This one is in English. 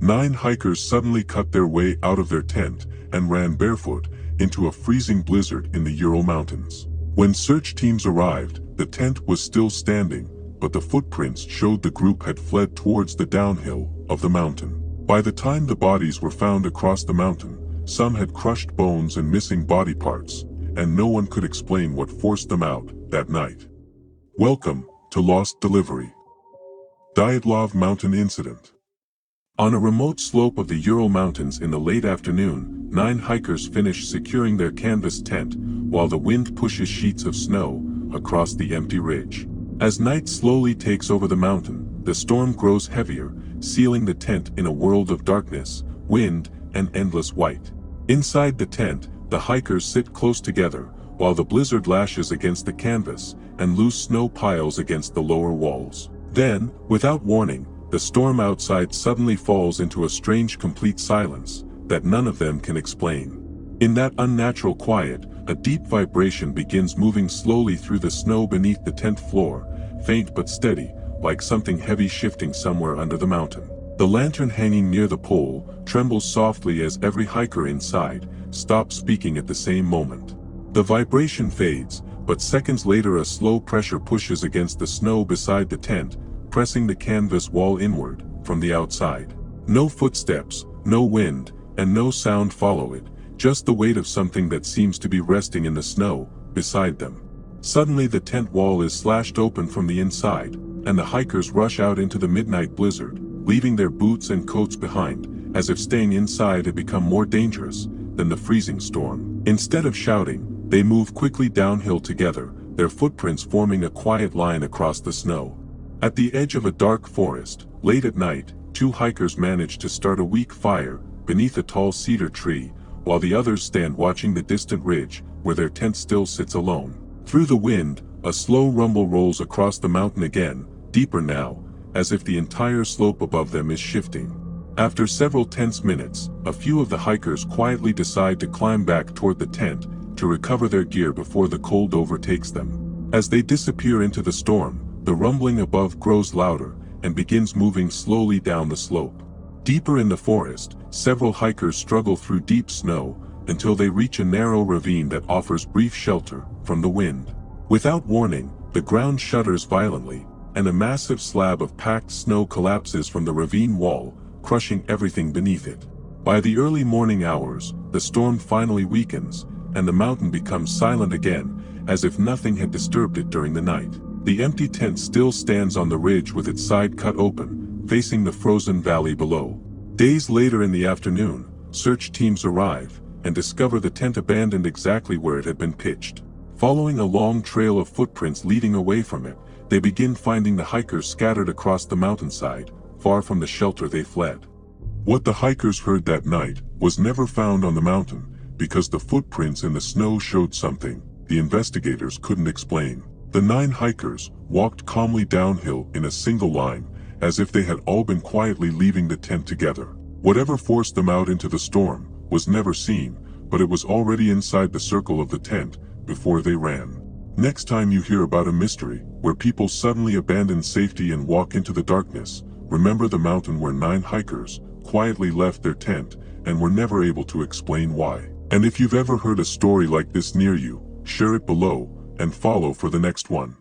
9 hikers suddenly cut their way out of their tent and ran barefoot into a freezing blizzard in the Ural Mountains. When search teams arrived, the tent was still standing, but the footprints showed the group had fled towards the downhill of the mountain. By the time the bodies were found across the mountain, some had crushed bones and missing body parts, and no one could explain what forced them out that night. Welcome to Lost Delivery. Dyatlov Mountain Incident. On a remote slope of the Ural Mountains in the late afternoon, 9 hikers finish securing their canvas tent while the wind pushes sheets of snow across the empty ridge. As night slowly takes over the mountain, the storm grows heavier, sealing the tent in a world of darkness, wind, and endless white. Inside the tent, the hikers sit close together, while the blizzard lashes against the canvas and loose snow piles against the lower walls. Then, without warning, the storm outside suddenly falls into a strange complete silence that none of them can explain. In that unnatural quiet, a deep vibration begins moving slowly through the snow beneath the tent floor, faint but steady, like something heavy shifting somewhere under the mountain. The lantern hanging near the pole trembles softly as every hiker inside stops speaking at the same moment. The vibration fades, but seconds later a slow pressure pushes against the snow beside the tent, pressing the canvas wall inward from the outside. No footsteps, no wind, and no sound follow it, just the weight of something that seems to be resting in the snow beside them. Suddenly the tent wall is slashed open from the inside, and the hikers rush out into the midnight blizzard, leaving their boots and coats behind, as if staying inside had become more dangerous than the freezing storm. Instead of shouting, they move quickly downhill together, their footprints forming a quiet line across the snow. At the edge of a dark forest, late at night, 2 hikers manage to start a weak fire beneath a tall cedar tree, while the others stand watching the distant ridge where their tent still sits alone. Through the wind, a slow rumble rolls across the mountain again, deeper now, as if the entire slope above them is shifting. After several tense minutes, a few of the hikers quietly decide to climb back toward the tent to recover their gear before the cold overtakes them. As they disappear into the storm, the rumbling above grows louder and begins moving slowly down the slope. Deeper in the forest, several hikers struggle through deep snow until they reach a narrow ravine that offers brief shelter from the wind. Without warning, the ground shudders violently, and a massive slab of packed snow collapses from the ravine wall, crushing everything beneath it. By the early morning hours, the storm finally weakens, and the mountain becomes silent again, as if nothing had disturbed it during the night. The empty tent still stands on the ridge with its side cut open, facing the frozen valley below. Days later in the afternoon, search teams arrive and discover the tent abandoned exactly where it had been pitched. Following a long trail of footprints leading away from it, they begin finding the hikers scattered across the mountainside, far from the shelter they fled. What the hikers heard that night was never found on the mountain, because the footprints in the snow showed something the investigators couldn't explain. The 9 hikers walked calmly downhill in a single line, as if they had all been quietly leaving the tent together. Whatever forced them out into the storm was never seen, but it was already inside the circle of the tent before they ran. Next time you hear about a mystery where people suddenly abandon safety and walk into the darkness, remember the mountain where 9 hikers quietly left their tent and were never able to explain why. And if you've ever heard a story like this near you, share it below and follow for the next one.